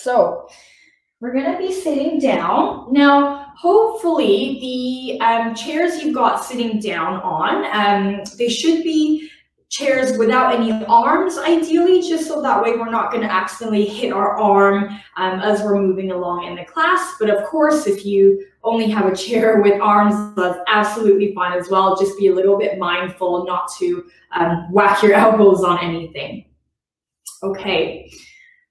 So we're going to be sitting down. Now, hopefully the chairs you've got sitting down on, they should be chairs without any arms, ideally, just so that way we're not going to accidentally hit our arm as we're moving along in the class. But of course, if you only have a chair with arms, that's absolutely fine as well. Just be a little bit mindful not to whack your elbows on anything. Okay.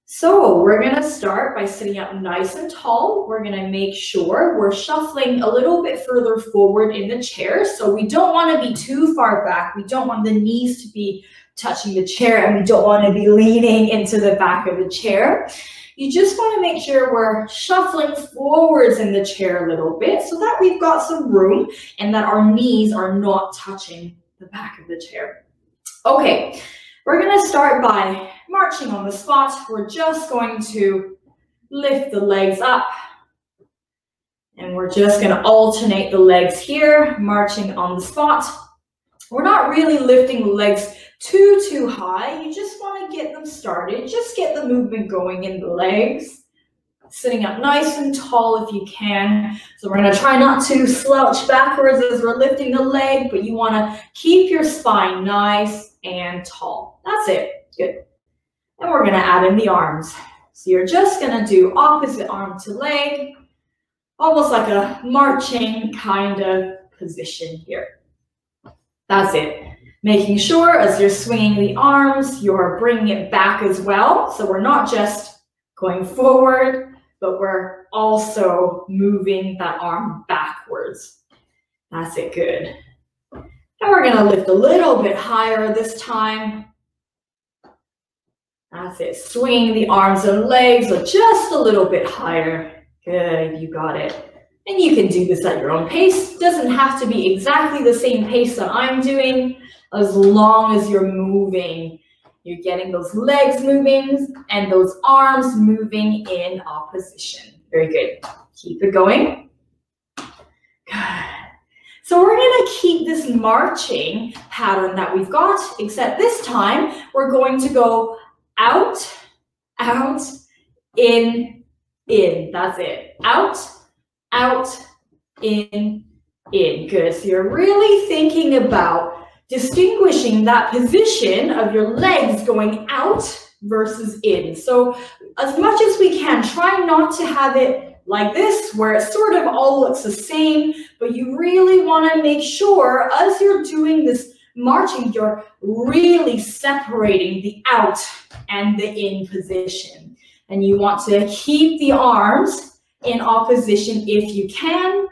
So we're going to start by sitting up nice and tall. We're going to make sure we're shuffling a little bit further forward in the chair. So we don't want to be too far back. We don't want the knees to be touching the chair, and we don't want to be leaning into the back of the chair. You just want to make sure we're shuffling forwards in the chair a little bit so that we've got some room and that our knees are not touching the back of the chair. Okay, we're going to start by marching on the spot. We're just going to lift the legs up, and we're just going to alternate the legs here, marching on the spot. We're not really lifting the legs too high. You just want to get them started. Just get the movement going in the legs. Sitting up nice and tall if you can. So we're going to try not to slouch backwards as we're lifting the leg, but you want to keep your spine nice and tall. That's it. Good. And we're going to add in the arms. So you're just going to do opposite arm to leg, almost like a marching kind of position here. That's it. Making sure as you're swinging the arms, you're bringing it back as well. So we're not just going forward, but we're also moving that arm backwards. That's it. Good. And we're going to lift a little bit higher this time. That's it. Swinging the arms and legs just a little bit higher. Good. You got it. And you can do this at your own pace. Doesn't have to be exactly the same pace that I'm doing, as long as you're moving. You're getting those legs moving and those arms moving in opposition. Very good. Keep it going. Good. So we're going to keep this marching pattern that we've got, except this time we're going to go out, out, in. That's it. Out, out, in. Good. So you're really thinking about distinguishing that position of your legs going out versus in. So as much as we can, try not to have it like this, where it sort of all looks the same, but you really want to make sure as you're doing this marching, you're really separating the out and the in position. And you want to keep the arms in opposition if you can.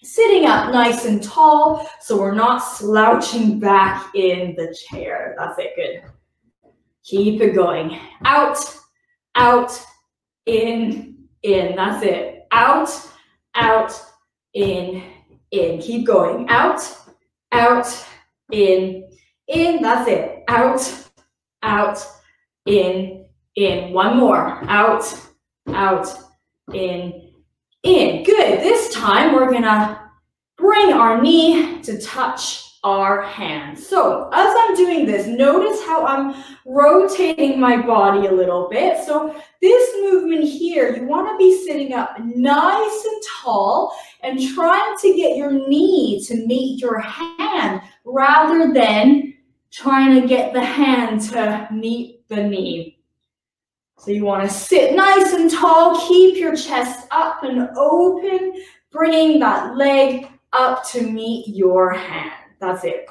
Sitting up nice and tall, so we're not slouching back in the chair. That's it. Good. Keep it going. Out, out, in. That's it. Out, out, in. Keep going. Out, out, in. That's it. Out, out, in. One more. Out, out, in. Good. This time we're gonna bring our knee to touch our hand. So as I'm doing this, notice how I'm rotating my body a little bit. So this movement here, you want to be sitting up nice and tall and trying to get your knee to meet your hand rather than trying to get the hand to meet the knee. So you want to sit nice and tall, keep your chest up and open, bringing that leg up to meet your hand. That's it.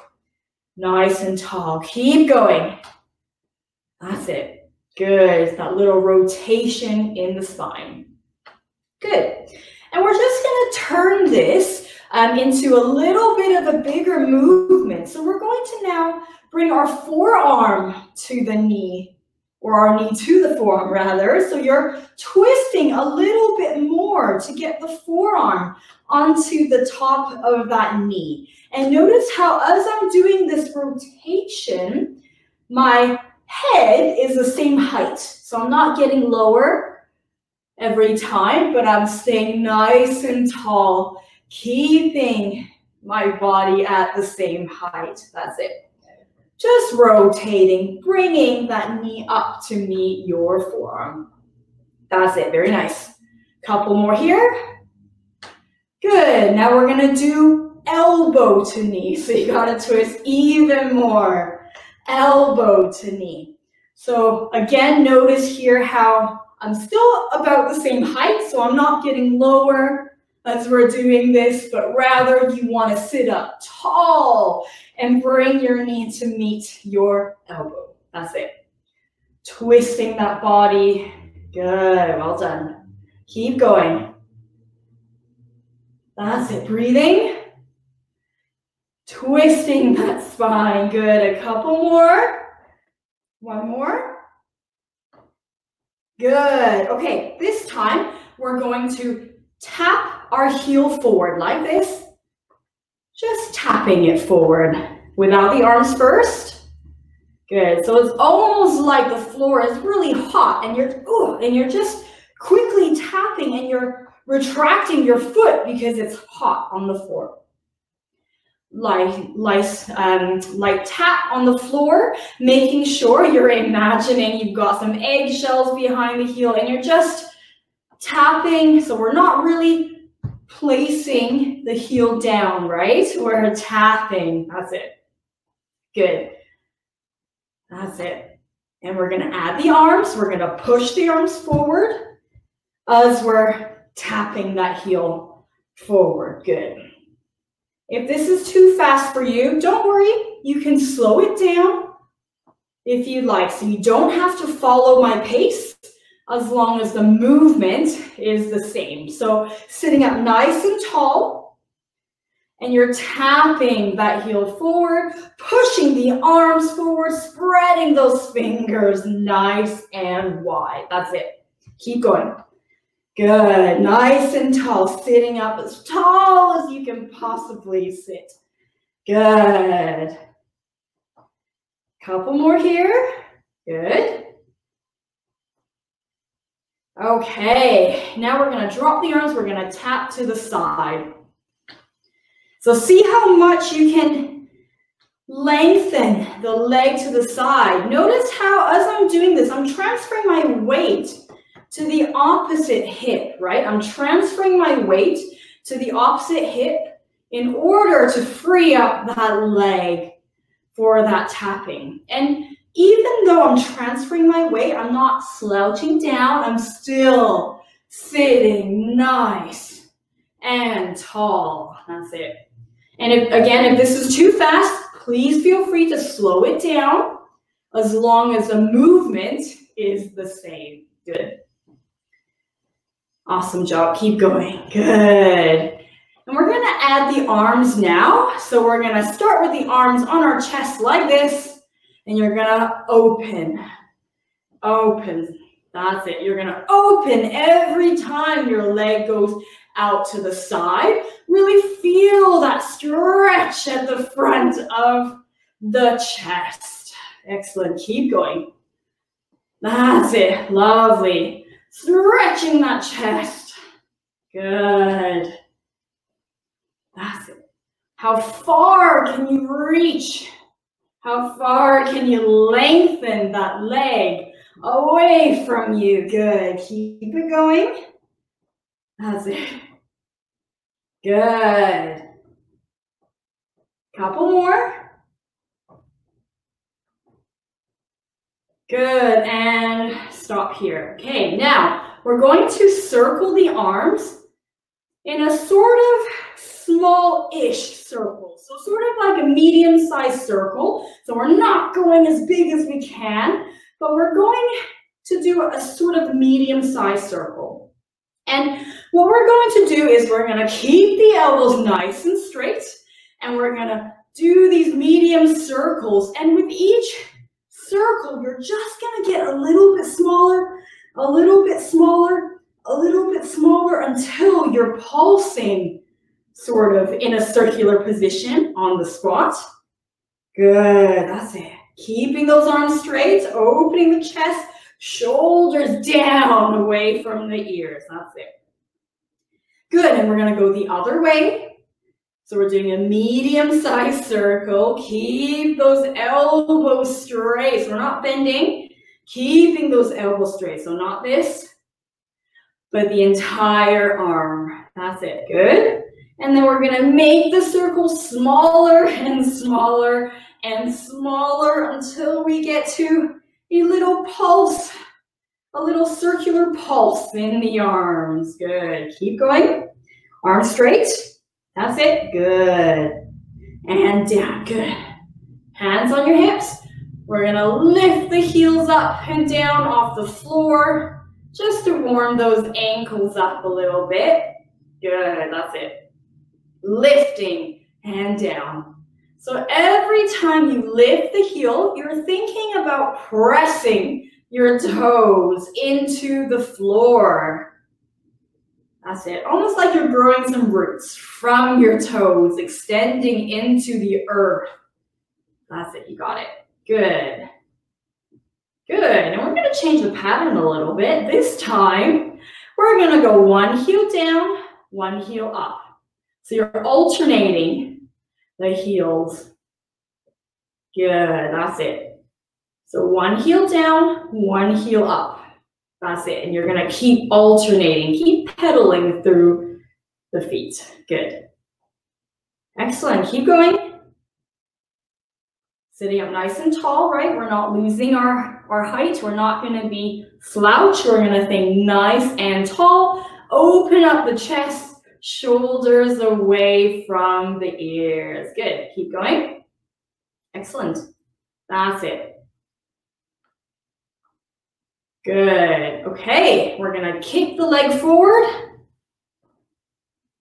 Nice and tall. Keep going. That's it. Good. That little rotation in the spine. Good. And we're just going to turn this into a little bit of a bigger movement. So we're going to now bring our forearm to the knee, or our knee to the forearm rather. So you're twisting a little bit more to get the forearm onto the top of that knee. And notice how as I'm doing this rotation, my head is the same height. So I'm not getting lower every time, but I'm staying nice and tall, keeping my body at the same height. That's it. Just rotating, bringing that knee up to meet your forearm. That's it, very nice. Couple more here. Good, now we're gonna do elbow to knee. So you gotta twist even more. Elbow to knee. So again, notice here how I'm still about the same height, so I'm not getting lower as we're doing this, but rather you wanna sit up tall and bring your knee to meet your elbow. That's it. Twisting that body. Good, well done. Keep going. That's it, breathing. Twisting that spine, good. A couple more. One more. Good, okay, this time we're going to tap our heel forward like this. Just tapping it forward without the arms first. Good, so it's almost like the floor is really hot and you're just quickly tapping and you're retracting your foot because it's hot on the floor. Light tap on the floor, making sure you're imagining you've got some eggshells behind the heel and you're just tapping, so we're not really placing the heel down, right? We're tapping, that's it. Good. That's it. And we're gonna add the arms, we're gonna push the arms forward as we're tapping that heel forward, good. If this is too fast for you, don't worry, you can slow it down if you'd like. So you don't have to follow my pace as long as the movement is the same. So sitting up nice and tall, and you're tapping that heel forward, pushing the arms forward, spreading those fingers nice and wide. That's it. Keep going. Good. Nice and tall. Sitting up as tall as you can possibly sit. Good. Couple more here. Good. Okay. Now we're going to drop the arms. We're going to tap to the side. So see how much you can lengthen the leg to the side. Notice how, as I'm doing this, I'm transferring my weight to the opposite hip, right? I'm transferring my weight to the opposite hip in order to free up that leg for that tapping. And even though I'm transferring my weight, I'm not slouching down. I'm still sitting nice and tall. That's it. And if this is too fast, please feel free to slow it down as long as the movement is the same. Good. Awesome job. Keep going. Good. And we're going to add the arms now. So we're going to start with the arms on our chest like this. And you're going to open. Open. That's it. You're going to open every time your leg goes out to the side. Really feel that stretch at the front of the chest. Excellent. Keep going. That's it. Lovely. Stretching that chest. Good. That's it. How far can you reach? How far can you lengthen that leg away from you? Good. Keep it going. That's it. Good. Couple more. Good, and stop here. Okay, now we're going to circle the arms in a sort of small-ish circle. So sort of like a medium-sized circle. So we're not going as big as we can, but we're going to do a sort of medium-sized circle. And what we're going to do is we're going to keep the elbows nice and straight, and we're going to do these medium circles. And with each circle, you're just going to get a little bit smaller, a little bit smaller, a little bit smaller until you're pulsing sort of in a circular position on the spot. Good, that's it. Keeping those arms straight, opening the chest, shoulders down away from the ears. That's it. Good, and we're going to go the other way. So we're doing a medium-sized circle. Keep those elbows straight. So we're not bending. Keeping those elbows straight. So not this, but the entire arm. That's it, good. And then we're gonna make the circle smaller and smaller and smaller until we get to a little pulse, a little circular pulse in the arms. Good, keep going. Arms straight, that's it, good. And down, good. Hands on your hips. We're gonna lift the heels up and down off the floor just to warm those ankles up a little bit. Good, that's it. Lifting and down. So every time you lift the heel, you're thinking about pressing your toes into the floor. That's it. Almost like you're growing some roots from your toes, extending into the earth. That's it, you got it. Good. Good, and we're gonna change the pattern a little bit. This time, we're gonna go one heel down, one heel up. So you're alternating the heels. Good, that's it. So one heel down, one heel up. That's it, and you're gonna keep alternating, keep pedaling through the feet. Good. Excellent, keep going. Sitting up nice and tall, right? We're not losing our height. We're not gonna be slouched. We're gonna think nice and tall. Open up the chest, shoulders away from the ears. Good, keep going. Excellent, that's it. Good, okay, we're gonna kick the leg forward.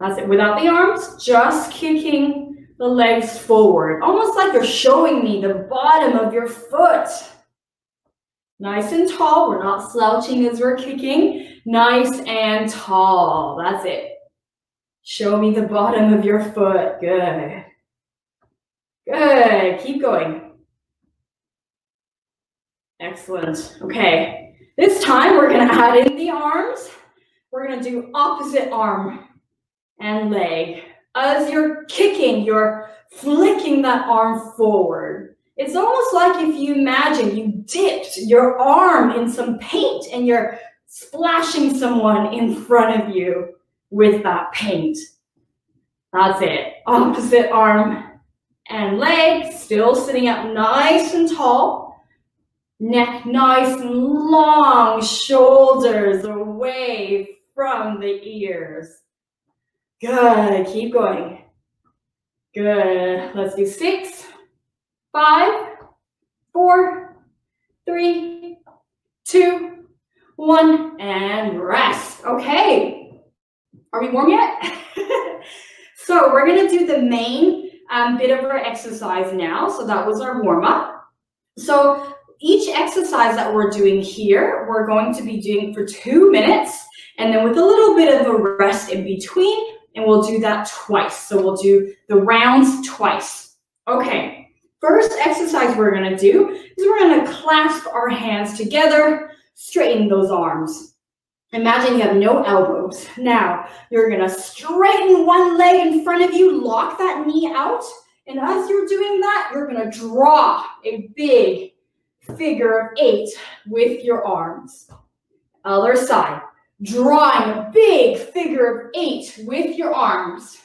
That's it, without the arms, just kicking the legs forward, almost like you're showing me the bottom of your foot. Nice and tall, we're not slouching as we're kicking. Nice and tall, that's it. Show me the bottom of your foot, good. Good, keep going. Excellent, okay. This time we're gonna add in the arms. We're gonna do opposite arm and leg. As you're kicking, you're flicking that arm forward. It's almost like if you imagine you dipped your arm in some paint and you're splashing someone in front of you with that paint. That's it. Opposite arm and leg, still sitting up nice and tall. Neck nice and long, shoulders away from the ears. Good, keep going. Good, let's do 6, 5, 4, 3, 2, 1, and rest. Okay, are we warm yet? So we're gonna do the main bit of our exercise now. So that was our warm up. So each exercise that we're doing here, we're going to be doing for 2 minutes, and then with a little bit of a rest in between. And we'll do that twice. So we'll do the rounds twice. Okay, first exercise we're gonna do is we're gonna clasp our hands together, straighten those arms. Imagine you have no elbows. Now, you're gonna straighten one leg in front of you, lock that knee out, and as you're doing that, you're gonna draw a big figure of 8 with your arms. Other side. Drawing a big figure of 8 with your arms.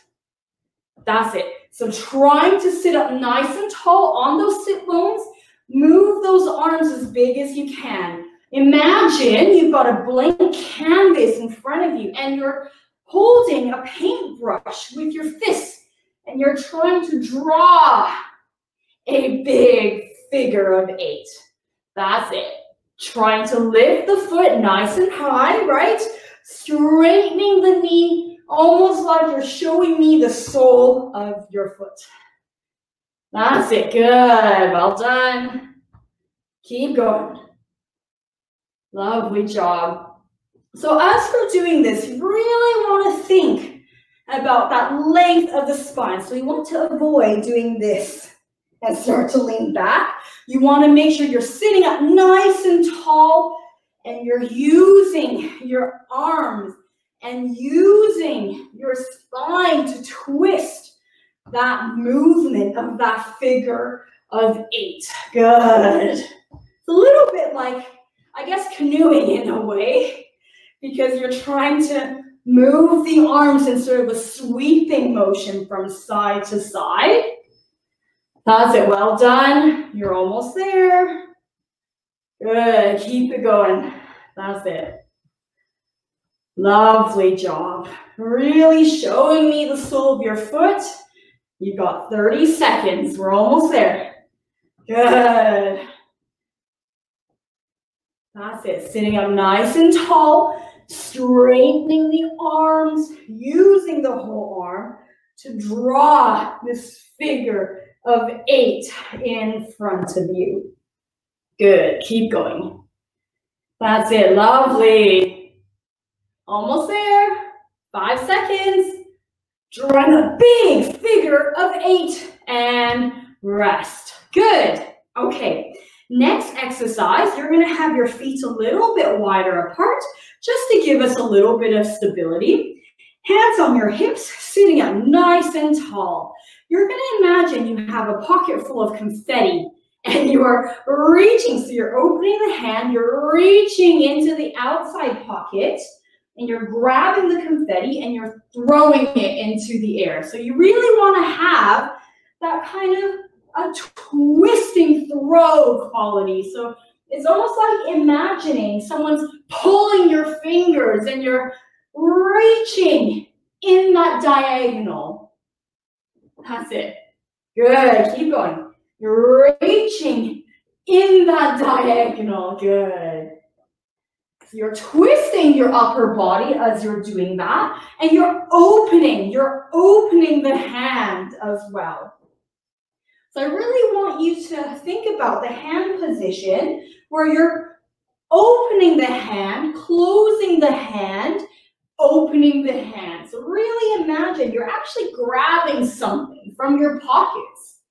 That's it. So trying to sit up nice and tall on those sit bones, move those arms as big as you can. Imagine you've got a blank canvas in front of you and you're holding a paintbrush with your fist and you're trying to draw a big figure of 8. That's it. Trying to lift the foot nice and high, right? Straightening the knee, almost like you're showing me the sole of your foot. That's it, good, well done. Keep going. Lovely job. So as we're doing this, you really want to think about that length of the spine. So you want to avoid doing this and start to lean back. You want to make sure you're sitting up nice and tall and you're using your arms and using your spine to twist that movement of that figure of 8. Good. It's a little bit like, I guess, canoeing in a way. because you're trying to move the arms in sort of a sweeping motion from side to side. That's it. Well done. You're almost there. Good. Keep it going. That's it. Lovely job. Really showing me the sole of your foot. You've got 30 seconds. We're almost there. Good. That's it. Sitting up nice and tall, straightening the arms, using the whole arm to draw this figure of 8 in front of you. Good. Keep going. That's it. Lovely. Almost there. 5 seconds. Drawing a big figure of 8 and rest. Good. Okay. Next exercise, you're going to have your feet a little bit wider apart just to give us a little bit of stability. Hands on your hips, sitting up nice and tall. You're going to imagine you have a pocket full of confetti and you are reaching. So you're opening the hand, you're reaching into the outside pocket, and you're grabbing the confetti and you're throwing it into the air. So you really want to have that kind of a twisting throw quality. So it's almost like imagining someone's pulling your fingers and you're reaching in that diagonal. That's it. Good. Keep going. You're reaching in that diagonal. Good. You're twisting your upper body as you're doing that, and you're opening the hand as well. So I really want you to think about the hand position where you're opening the hand, closing the hand, opening the hand. So really imagine you're actually grabbing something from your pockets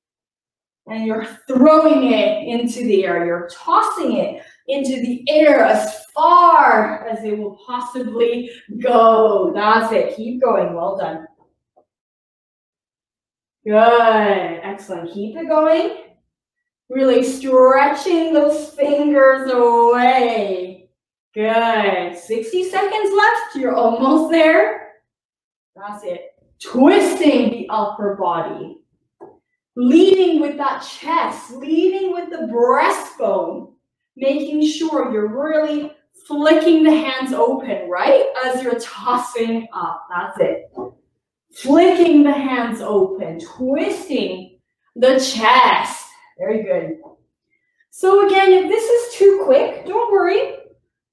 and you're throwing it into the air. You're tossing it into the air as far as it will possibly go. That's it. Keep going. Well done. Good. Excellent. Keep it going. Really stretching those fingers away. Good. 60 seconds left. You're almost there. That's it. Twisting the upper body. Leading with that chest. Leading with the breastbone. Making sure you're really flicking the hands open, right? As you're tossing up. That's it. Flicking the hands open, twisting the chest. Very good. So again, if this is too quick, don't worry.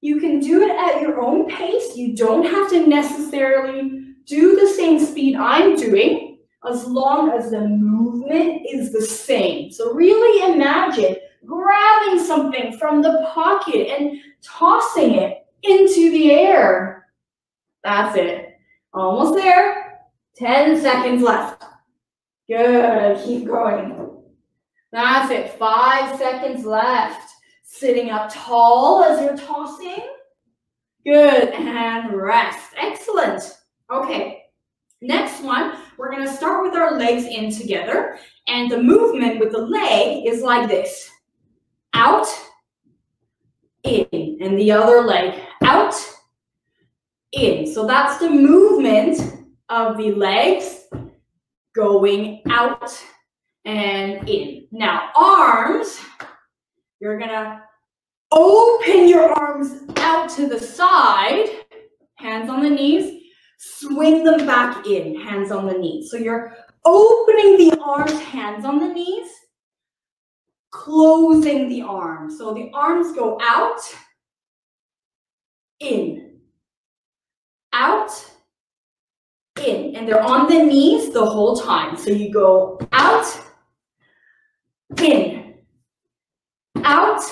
You can do it at your own pace. You don't have to necessarily do the same speed I'm doing, as long as the movement is the same. So really imagine grabbing something from the pocket and tossing it into the air. That's it. Almost there. 10 seconds left. Good. Keep going. That's it. 5 seconds left. Sitting up tall as you're tossing. Good. And rest. Excellent. Okay. Next one, we're going to start with our legs in together. And the movement with the leg is like this. Out, in. And the other leg. Out, in. So that's the movement of the legs going out and in. Now, arms, you're gonna open your arms out to the side, hands on the knees, swing them back in, hands on the knees. So you're opening the arms, hands on the knees, closing the arms. So the arms go out, in, out, in, and they're on the knees the whole time. So you go out, in, out,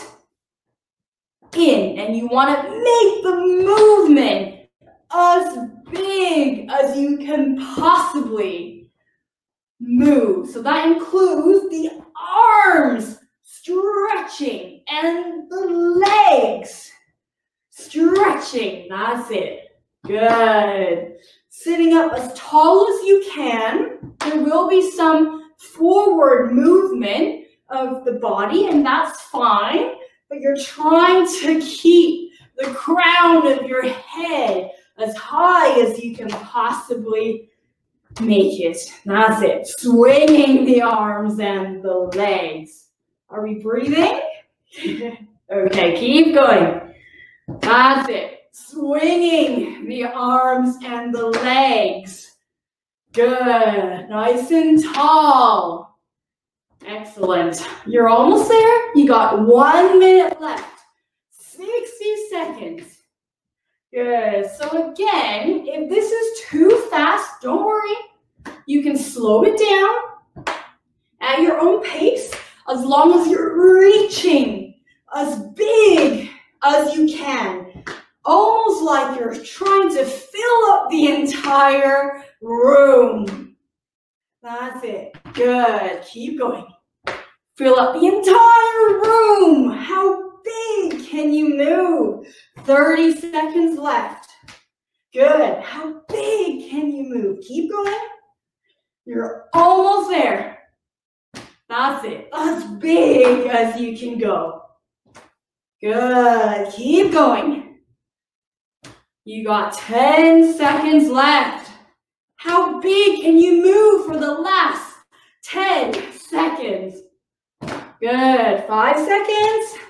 in, and you want to make the movement as big as you can possibly move. So that includes the arms stretching and the legs stretching. That's it. Good. Sitting up as tall as you can. There will be some forward movement of the body, and that's fine, but you're trying to keep the crown of your head as high as you can possibly make it. That's it. Swinging the arms and the legs. Are we breathing? Okay, keep going. That's it. Swinging the arms and the legs. Good. Nice and tall. Excellent. You're almost there. You got 1 minute left. 60 seconds. Good. So again, if this is too fast, don't worry. You can slow it down at your own pace as long as you're reaching as big as you can. Almost like you're trying to fill up the entire room. That's it. Good. Keep going. Fill up the entire room. How big can you move? 30 seconds left. Good. How big can you move? Keep going. You're almost there. That's it. As big as you can go. Good. Keep going. You got 10 seconds left. How big can you move for the last 10 seconds? Good. 5 seconds.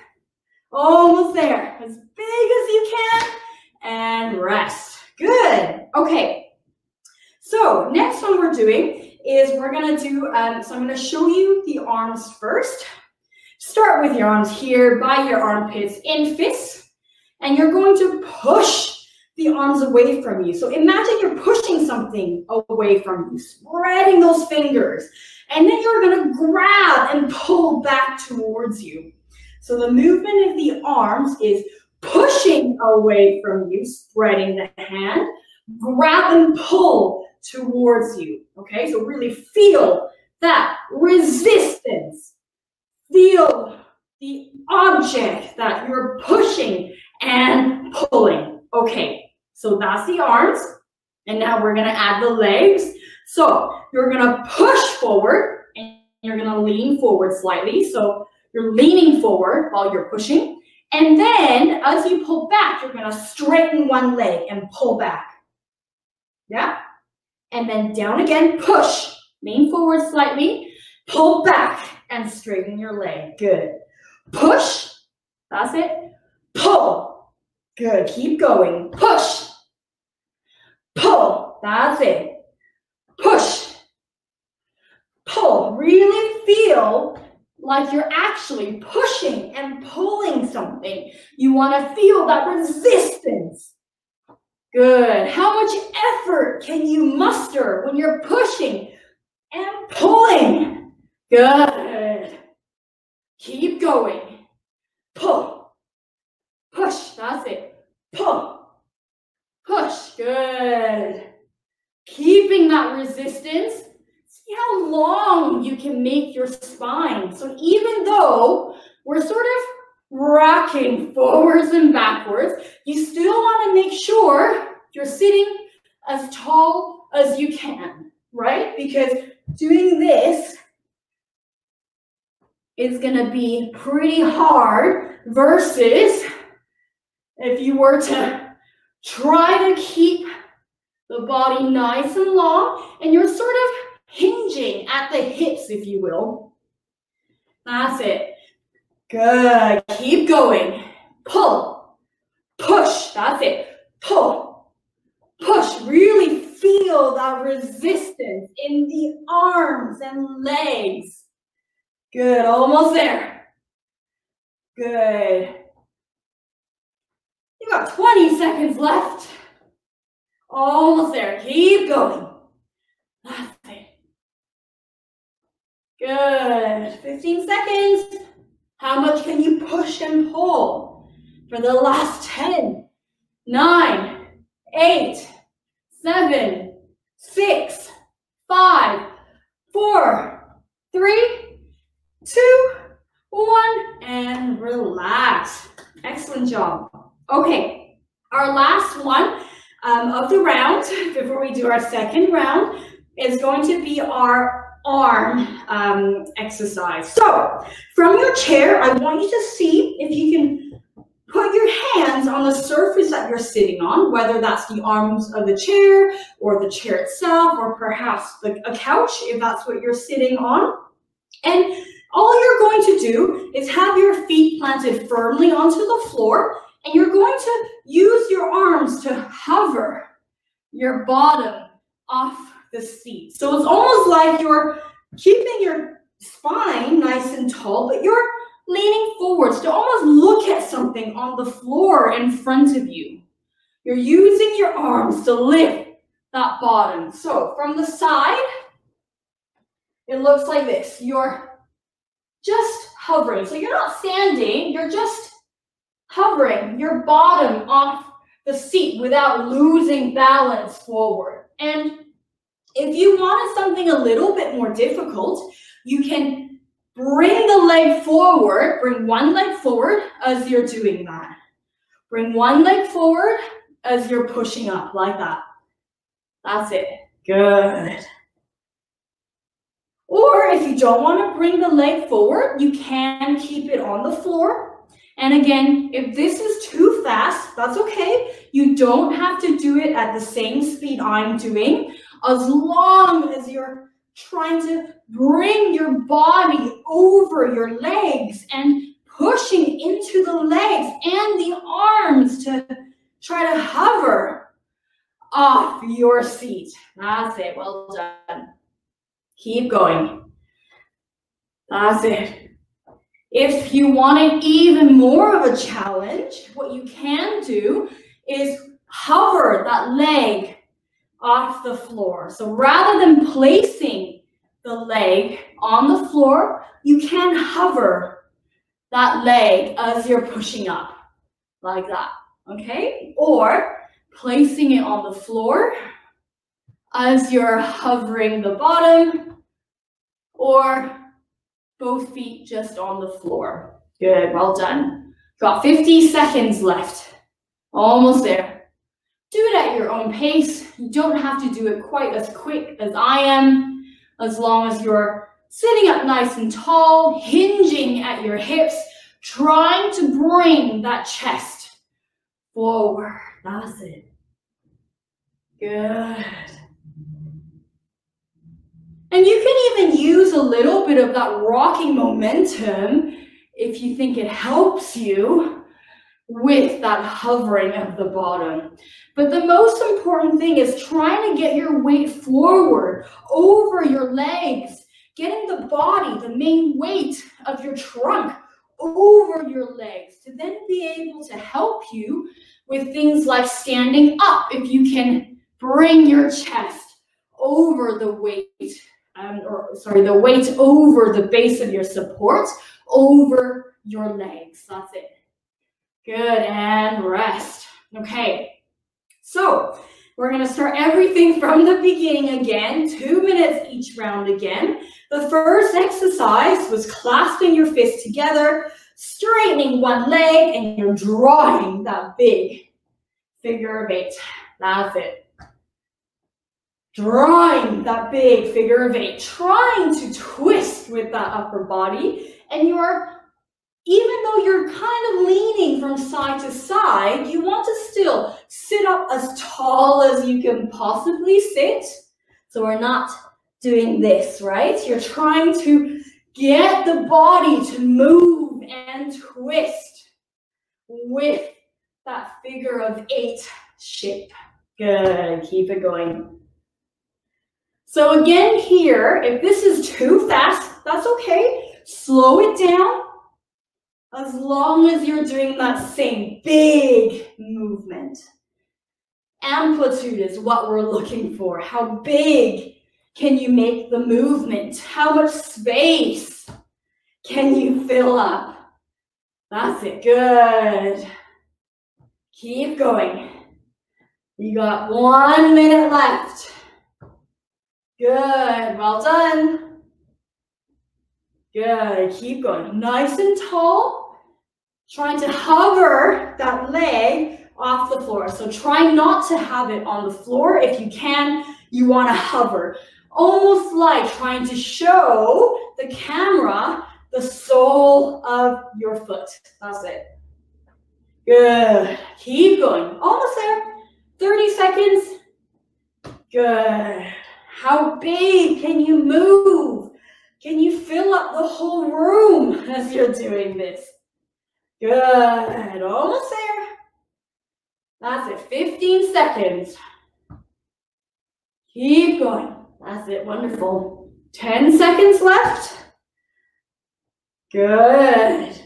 Almost there. As big as you can. And rest. Good. Okay. So next one we're doing is we're going to do, so I'm going to show you the arms first. Start with your arms here by your armpits in fists. And you're going to push the arms away from you. So imagine you're pushing something away from you, spreading those fingers. And then you're going to grab and pull back towards you. So the movement of the arms is pushing away from you, spreading the hand, grab and pull towards you. Okay, so really feel that resistance. Feel the object that you're pushing and pulling. Okay, so that's the arms. And now we're going to add the legs. So you're going to push forward and you're going to lean forward slightly. So you're leaning forward while you're pushing. And then as you pull back, you're going to straighten one leg and pull back. Yeah? And then down again, push. Lean forward slightly, pull back and straighten your leg. Good. Push. That's it. Pull. Good. Keep going. Push. Pull. That's it. Push. Pull. Really feel like you're actually pushing and pulling something. You want to feel that resistance. Good. How much effort can you muster when you're pushing and pulling? Good. Keep going. Pull. Push. That's it. Pull. Push. Good. Keeping that resistance. See how long you can make your spine. So even though we're sort of rocking forwards and backwards, you still want to make sure you're sitting as tall as you can, right? Because doing this is going to be pretty hard versus if you were to try to keep the body nice and long and you're sort of hinging at the hips, if you will. That's it. Good. Keep going. Pull. Push. That's it. Pull. Push. Really feel that resistance in the arms and legs. Good. Almost there. Good. You got 20 seconds left. Almost there. Keep going. That's it. Good. 15 seconds. How much can you push and pull? For the last 10, 9, 8, 7, 6, 5, 4, 3, 2, 1, and relax. Excellent job. Okay, our last one of the round, before we do our second round, is going to be our arm exercise. So from your chair, I want you to see if you can put your hands on the surface that you're sitting on, whether that's the arms of the chair or the chair itself, or perhaps a couch if that's what you're sitting on. And all you're going to do is have your feet planted firmly onto the floor, and you're going to use your arms to hover your bottom off the seat. So it's almost like you're keeping your spine nice and tall, but you're leaning forwards to almost look at something on the floor in front of you. You're using your arms to lift that bottom. So from the side, it looks like this. You're just hovering. So you're not standing, you're just hovering your bottom off the seat without losing balance forward. And if you wanted something a little bit more difficult, you can bring the leg forward, bring one leg forward as you're doing that. Bring one leg forward as you're pushing up, like that. That's it. Good. Or if you don't want to bring the leg forward, you can keep it on the floor. And again, if this is too fast, that's okay. You don't have to do it at the same speed I'm doing, as long as you're trying to bring your body over your legs and pushing into the legs and the arms to try to hover off your seat. That's it. Well done. Keep going. That's it. If you want it even more of a challenge, what you can do is hover that leg off the floor. So rather than placing the leg on the floor, you can hover that leg as you're pushing up, like that, okay? Or placing it on the floor as you're hovering the bottom, or both feet just on the floor. Good, well done. Got 50 seconds left. Almost there. Do it at your own pace. You don't have to do it quite as quick as I am, as long as you're sitting up nice and tall, hinging at your hips, trying to bring that chest forward. That's it. Good. And you can even use a little bit of that rocking momentum if you think it helps you with that hovering of the bottom. But the most important thing is trying to get your weight forward over your legs, getting the body, the main weight of your trunk over your legs to then be able to help you with things like standing up. If you can bring your chest over the weight, the weight over the base of your support, over your legs. That's it. Good, and rest. Okay, so we're gonna start everything from the beginning again, 2 minutes each round again. The first exercise was clasping your fists together, straightening one leg, and you're drawing that big figure of 8. That's it. Drawing that big figure of 8, trying to twist with that upper body, and even though you're kind of leaning from side to side, you want to still sit up as tall as you can possibly sit. So we're not doing this, right? You're trying to get the body to move and twist with that figure of 8 shape. Good, keep it going. So again here, if this is too fast, that's okay. Slow it down as long as you're doing that same big movement. Amplitude is what we're looking for. How big can you make the movement? How much space can you fill up? That's it, good. Keep going. You got 1 minute left. Good, well done. Good, keep going. Nice and tall. Trying to hover that leg off the floor. So try not to have it on the floor. If you can, you want to hover. Almost like trying to show the camera the sole of your foot. That's it. Good. Keep going. Almost there. 30 seconds. Good. How big can you move? Can you fill up the whole room as you're doing this? Good. Almost there. That's it. 15 seconds. Keep going. That's it. Wonderful. 10 seconds left. Good.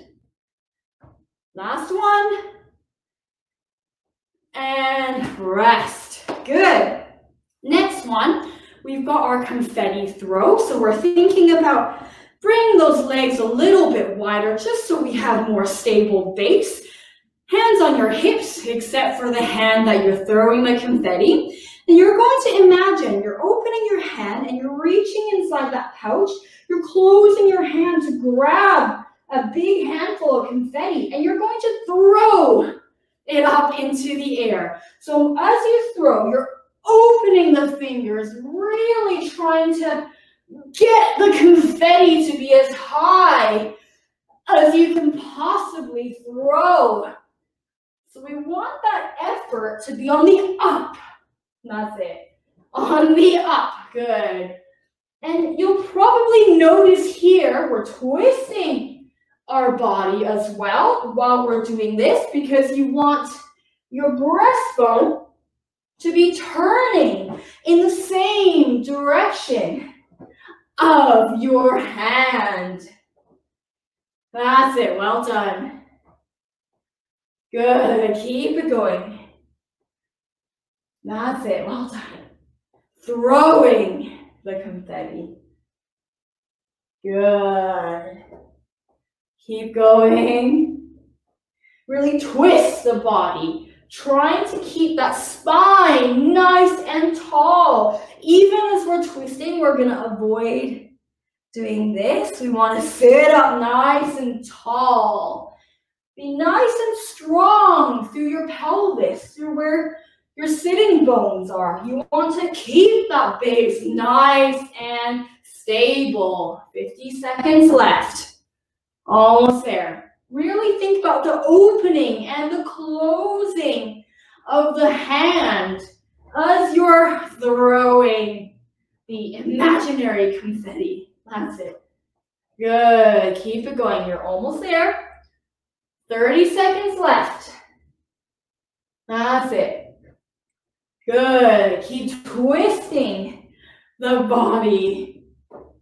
Last one. And rest. Good. Next one, we've got our confetti throw. So we're thinking about bringing those legs a little bit wider just so we have more stable base. Hands on your hips, except for the hand that you're throwing the confetti. And you're going to imagine you're opening your hand and you're reaching inside that pouch. You're closing your hand to grab a big handful of confetti and you're going to throw it up into the air. So as you throw, you're opening the fingers, really trying to get the confetti to be as high as you can possibly throw. So we want that effort to be on the up. That's it. On the up. Good. And you'll probably notice here we're twisting our body as well while we're doing this because you want your breastbone to be turning in the same direction of your hand. That's it. Well done. Good. Keep it going. That's it. Well done. Throwing the confetti. Good. Keep going. Really twist the body. Trying to keep that spine nice and tall. Even as we're twisting, we're going to avoid doing this. We want to sit up nice and tall. Be nice and strong through your pelvis, through where your sitting bones are. You want to keep that base nice and stable. 50 seconds left. Almost there. Really think about the opening and the closing of the hand as you're throwing the imaginary confetti. That's it. Good. Keep it going. You're almost there. 30 seconds left. That's it. Good. Keep twisting the body.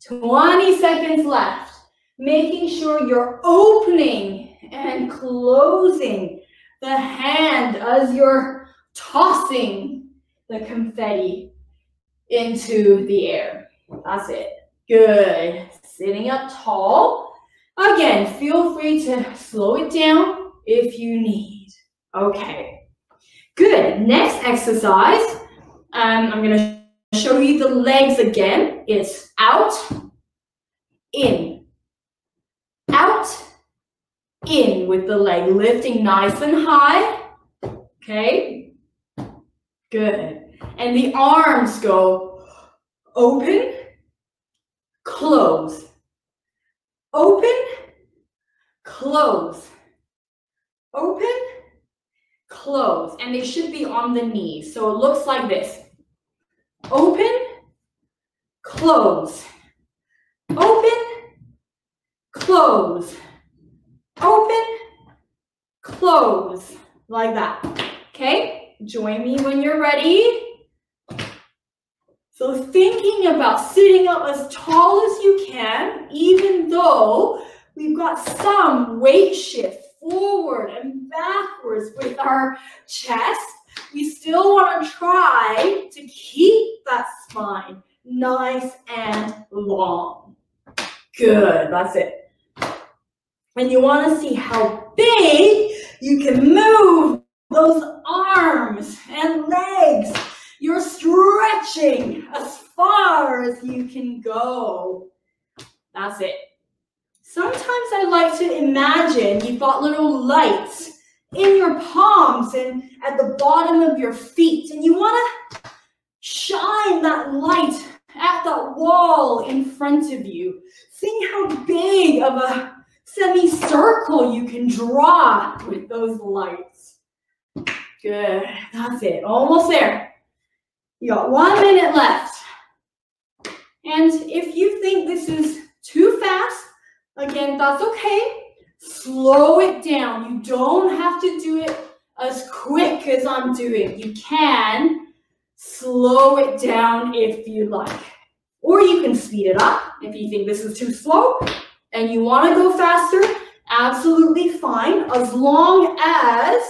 20 seconds left. Making sure you're opening and closing the hand as you're tossing the confetti into the air. That's it. Good. Sitting up tall. Again, feel free to slow it down if you need. Okay. Good. Next exercise. I'm going to show you the legs again. It's out, in. Out, in with the leg lifting nice and high. Okay. Good. And the arms go open, close. Open, close. Open, close. And they should be on the knees. So it looks like this. Open, close. Open, close. Open, close. Like that. Okay? Join me when you're ready. So thinking about sitting up as tall as you can, even though we've got some weight shift forward and backwards with our chest, we still want to try to keep that spine nice and long. Good, that's it. And you want to see how big you can move those arms and legs. You're stretching as far as you can go. That's it. Sometimes I like to imagine you've got little lights in your palms and at the bottom of your feet, and you want to shine that light at that wall in front of you. See how big of a semicircle you can draw with those lights. Good, that's it, almost there. You got 1 minute left. And if you think this is too fast, again, that's okay. Slow it down. You don't have to do it as quick as I'm doing. You can slow it down if you like. Or you can speed it up if you think this is too slow and you want to go faster. Absolutely fine, as long as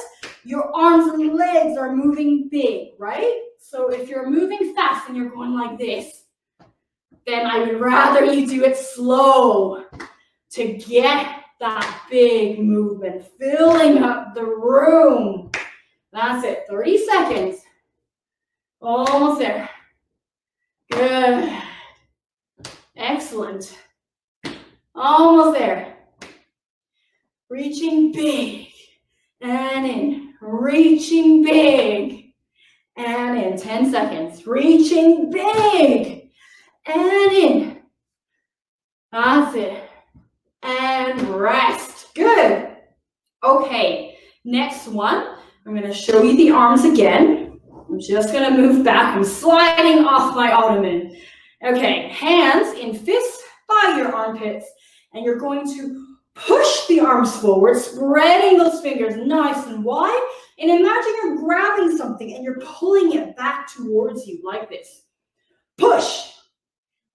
your arms and legs are moving big, right? So if you're moving fast and you're going like this, then I would rather you do it slow to get that big movement, filling up the room. That's it, 30 seconds. Almost there. Good. Excellent. Almost there. Reaching big and in. Reaching big and in. 10 seconds. Reaching big and in. That's it. And rest. Good. Okay, next one. I'm going to show you the arms again. I'm just going to move back. I'm sliding off my ottoman. Okay, hands in fists by your armpits. And you're going to push the arms forward, spreading those fingers nice and wide. And imagine you're grabbing something and you're pulling it back towards you like this. Push.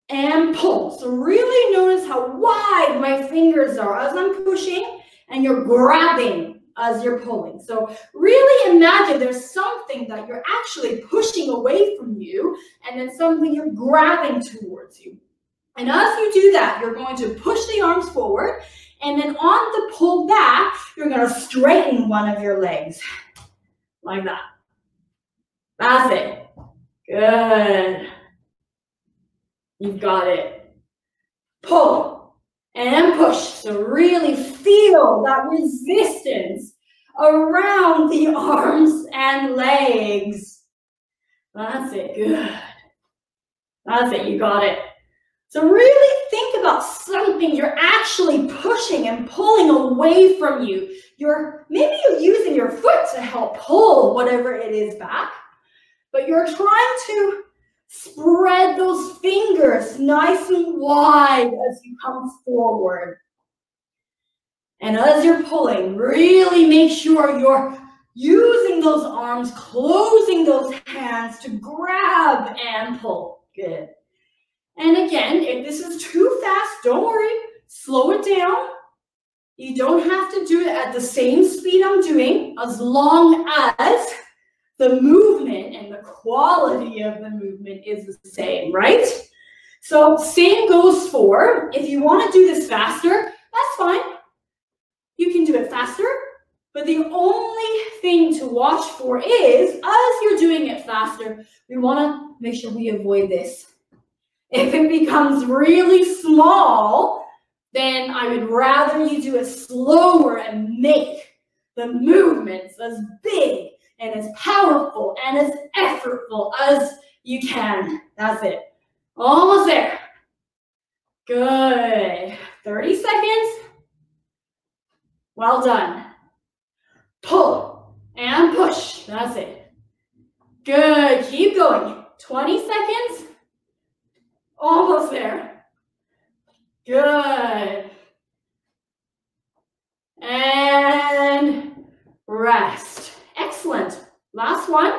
And pull. So really notice how wide my fingers are as I'm pushing, and you're grabbing as you're pulling. So really imagine there's something that you're actually pushing away from you, and then something you're grabbing towards you. And as you do that, you're going to push the arms forward, and then on the pull back, you're going to straighten one of your legs like that. That's it. Good. You've got it. Pull and push. So really feel that resistance around the arms and legs. That's it. Good. That's it. You got it. So really think about something you're actually pushing and pulling away from you. Maybe you're using your foot to help pull whatever it is back, but you're trying to spread those fingers nice and wide as you come forward. And as you're pulling, really make sure you're using those arms, closing those hands to grab and pull. Good. And again, if this is too fast, don't worry. Slow it down. You don't have to do it at the same speed I'm doing, as long as the movement and the quality of the movement is the same, right? So same goes for, if you want to do this faster, that's fine. You can do it faster, but the only thing to watch for is, as you're doing it faster, we want to make sure we avoid this. If it becomes really small, then I would rather you do it slower and make the movements as big and as powerful and as effortful as you can. That's it. Almost there. Good. 30 seconds. Well done. Pull and push. That's it. Good. Keep going. 20 seconds. Almost there. Good. And rest. Excellent. Last one.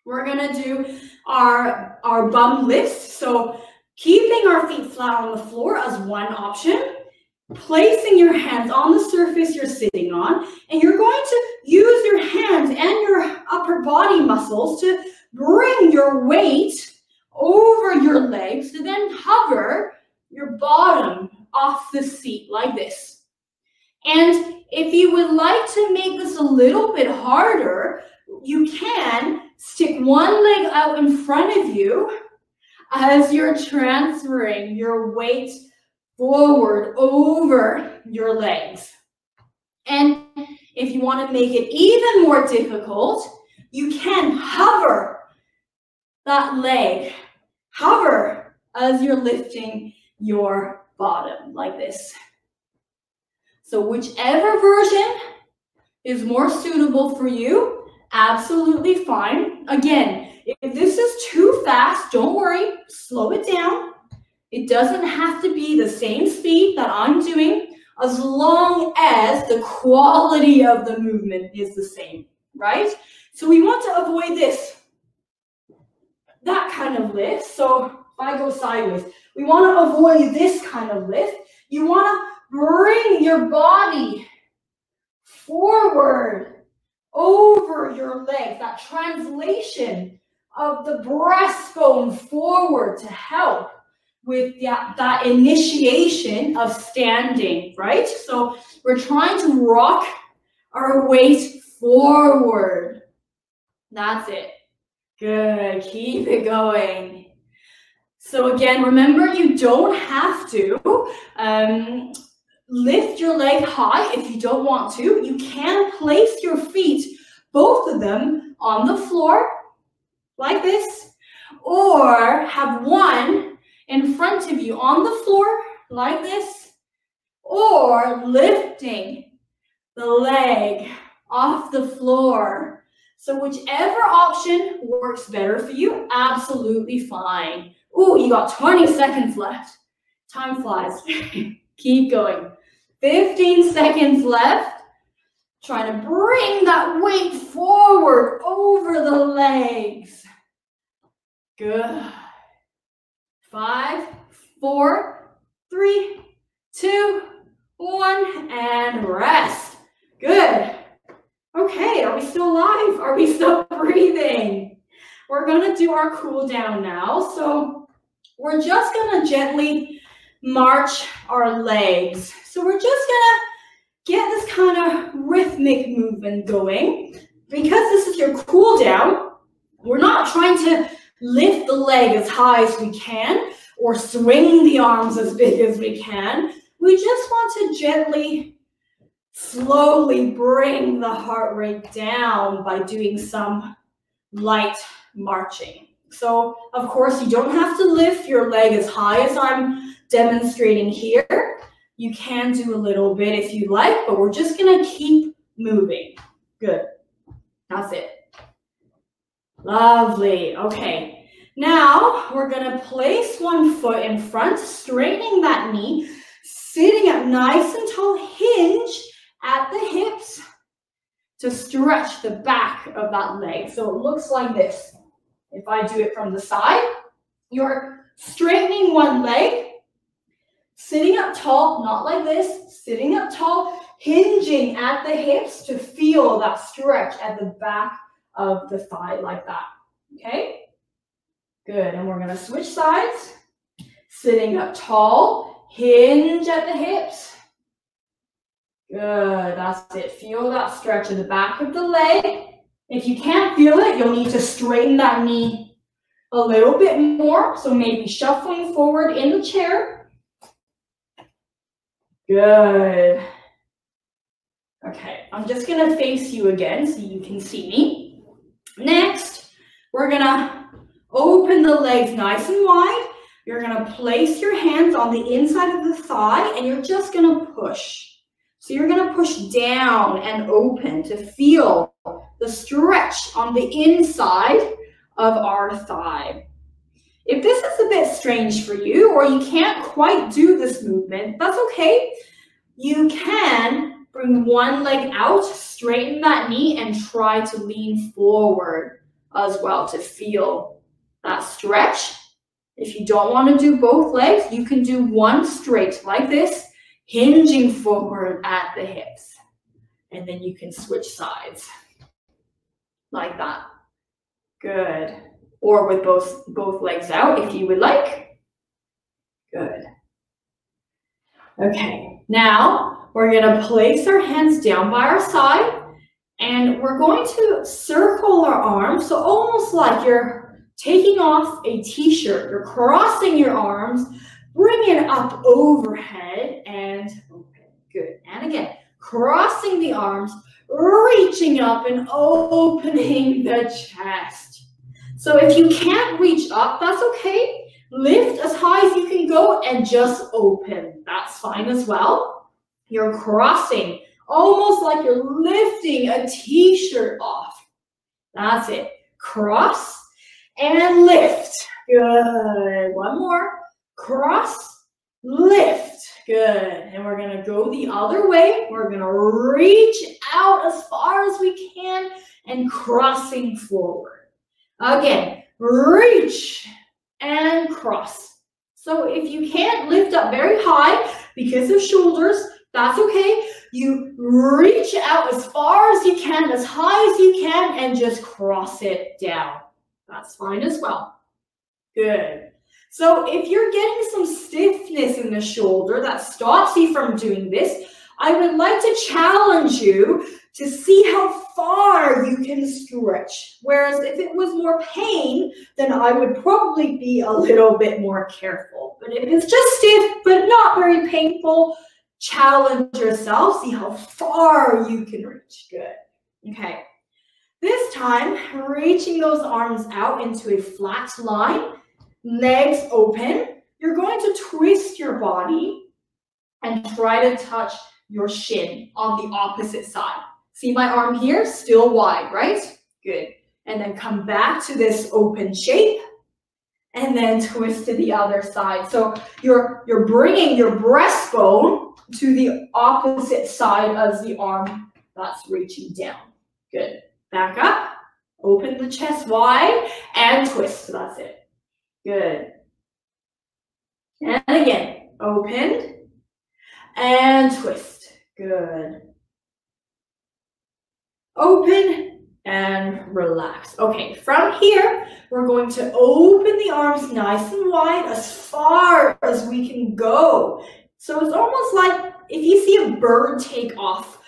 We're going to do our bum lifts. So keeping our feet flat on the floor as one option. Placing your hands on the surface you're sitting on. And you're going to use your hands and your upper body muscles to bring your weight over your legs to then hover your bottom off the seat like this. And if you would like to make this a little bit harder, you can stick one leg out in front of you as you're transferring your weight forward over your legs. And if you want to make it even more difficult, you can hover that leg. Hover as you're lifting your bottom like this. So whichever version is more suitable for you, absolutely fine. Again, if this is too fast, don't worry, slow it down. It doesn't have to be the same speed that I'm doing, as long as the quality of the movement is the same, right? So we want to avoid that kind of lift. So if I go sideways, we want to avoid this kind of lift. You want to bring your body forward over your legs, that translation of the breastbone forward to help with that initiation of standing, right? So we're trying to rock our weight forward. That's it. Good. Keep it going. So again, remember, you don't have to lift your leg high if you don't want to. You can place your feet, both of them, on the floor like this, or have one in front of you on the floor like this, or lifting the leg off the floor. So whichever option works better for you, absolutely fine. Ooh, you got 20 seconds left. Time flies. Keep going. 15 seconds left. Trying to bring that weight forward over the legs. Good. 5, 4, 3, 2, 1, and rest. Good. Okay, are we still alive? Are we still breathing? We're gonna do our cool down now. So we're just gonna gently march our legs. So we're just gonna get this kind of rhythmic movement going. Because this is your cool down, we're not trying to lift the leg as high as we can or swing the arms as big as we can. We just want to gently, slowly bring the heart rate down by doing some light marching. So, of course, you don't have to lift your leg as high as I'm demonstrating here. You can do a little bit if you like, but we're just gonna keep moving. Good. That's it. Lovely. Okay. Now we're gonna place one foot in front, straightening that knee, sitting up nice and tall, hinge at the hips to stretch the back of that leg. So it looks like this. If I do it from the side, you're straightening one leg, sitting up tall, not like this, sitting up tall, hinging at the hips to feel that stretch at the back of the thigh like that, okay? Good, and we're gonna switch sides. Sitting up tall, hinge at the hips. Good, that's it. Feel that stretch at the back of the leg. If you can't feel it, you'll need to straighten that knee a little bit more. So maybe shuffling forward in the chair. Good. Okay, I'm just gonna face you again so you can see me. Next, we're gonna open the legs nice and wide. You're gonna place your hands on the inside of the thigh and you're just gonna push. So you're gonna push down and open to feel the stretch on the inside of our thigh. If this is a bit strange for you or you can't quite do this movement, that's okay. You can bring one leg out, straighten that knee, and try to lean forward as well to feel that stretch. If you don't want to do both legs, you can do one straight like this, hinging forward at the hips. And then you can switch sides like that. Good. Or with both legs out if you would like. Good. Okay, now we're going to place our hands down by our side and we're going to circle our arms. So almost like you're taking off a t-shirt. You're crossing your arms, bring it up overhead and open. Good. And again, crossing the arms, reaching up and opening the chest. So if you can't reach up, that's okay. Lift as high as you can go and just open. That's fine as well. You're crossing, almost like you're lifting a t-shirt off. That's it. Cross and lift. Good. One more. Cross, lift. Good. And we're going to go the other way. We're going to reach out as far as we can and crossing forward. Again, reach and cross. So if you can't lift up very high because of shoulders, that's okay. You reach out as far as you can, as high as you can, and just cross it down. That's fine as well. Good. So if you're getting some stiffness in the shoulder that stops you from doing this, I would like to challenge you to see how far you can stretch. Whereas if it was more pain, then I would probably be a little bit more careful. But if it's just stiff, but not very painful, challenge yourself, see how far you can reach. Good. Okay. This time, reaching those arms out into a flat line, legs open. You're going to twist your body and try to touch your shin on the opposite side. See my arm here? Still wide, right? Good. And then come back to this open shape and then twist to the other side. So you're bringing your breastbone to the opposite side as the arm that's reaching down. Good. Back up, open the chest wide, and twist. That's it. Good. And again, open and twist. Good. Open and relax. Okay, from here, we're going to open the arms nice and wide as far as we can go. So it's almost like if you see a bird take off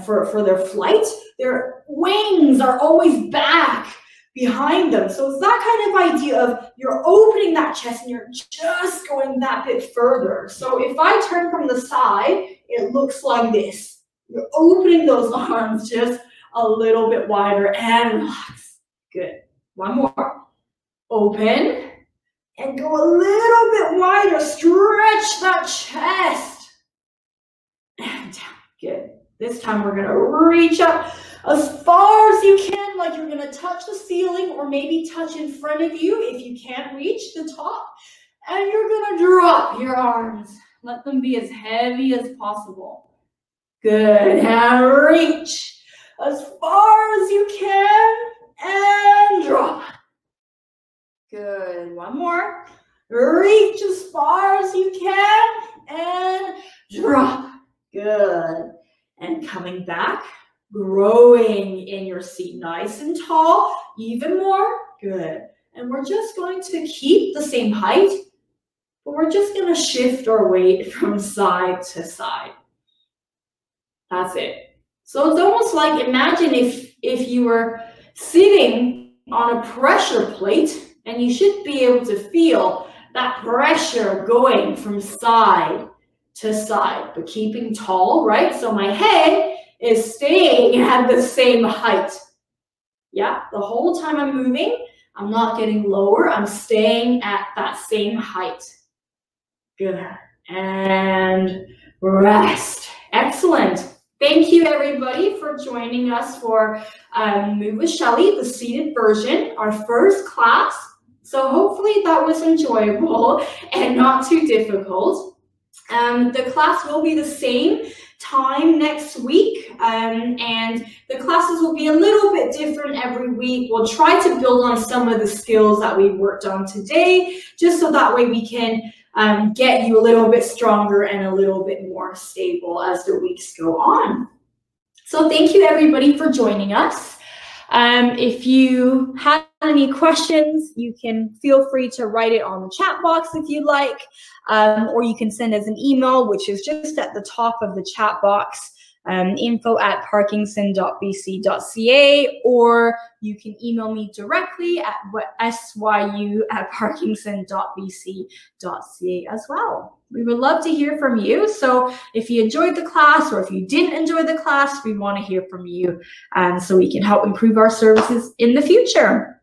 for their flight, their wings are always back behind them. So it's that kind of idea of you're opening that chest and you're just going that bit further. So if I turn from the side, it looks like this. You're opening those arms just a little bit wider and relax. Good. One more. Open and go a little bit wider. Stretch that chest. And down. Good. This time we're going to reach up as far as you can, like you're going to touch the ceiling or maybe touch in front of you if you can't reach the top. And you're going to drop your arms. Let them be as heavy as possible. Good. And reach as far as you can and drop. Good. One more. Reach as far as you can and drop. Good. And coming back, growing in your seat nice and tall, even more. Good. And we're just going to keep the same height, but we're just going to shift our weight from side to side. That's it. So it's almost like, imagine if you were sitting on a pressure plate, and you should be able to feel that pressure going from side to side, but keeping tall, right? So my head is staying at the same height. Yeah, the whole time I'm moving, I'm not getting lower. I'm staying at that same height. Good. And rest. Excellent. Thank you, everybody, for joining us for Move with Shelly, the seated version, our first class. So hopefully that was enjoyable and not too difficult. The class will be the same time next week, and the classes will be a little bit different every week. We'll try to build on some of the skills that we worked on today, just so that way we can get you a little bit stronger and a little bit more stable as the weeks go on. So thank you, everybody, for joining us. If you have any questions, you can feel free to write it on the chat box if you'd like, or you can send us an email, which is just at the top of the chat box, info@parkinson.bc.ca, or you can email me directly at syu@parkinson.bc.ca as well. We would love to hear from you. So if you enjoyed the class or if you didn't enjoy the class, we want to hear from you so we can help improve our services in the future.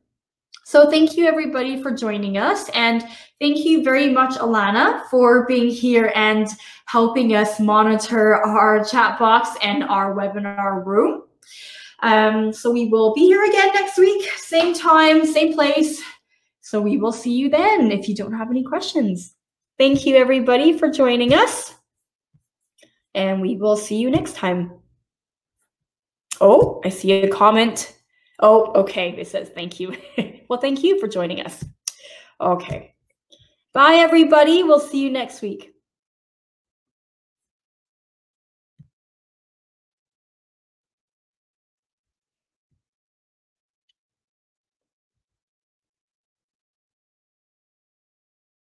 So thank you everybody for joining us, and thank you very much, Alana, for being here and helping us monitor our chat box and our webinar room. So we will be here again next week, same time, same place. So we will see you then if you don't have any questions. Thank you everybody for joining us, and we will see you next time. Oh, I see a comment. Oh, okay, it says thank you. Well, thank you for joining us. Okay. Bye, everybody. We'll see you next week.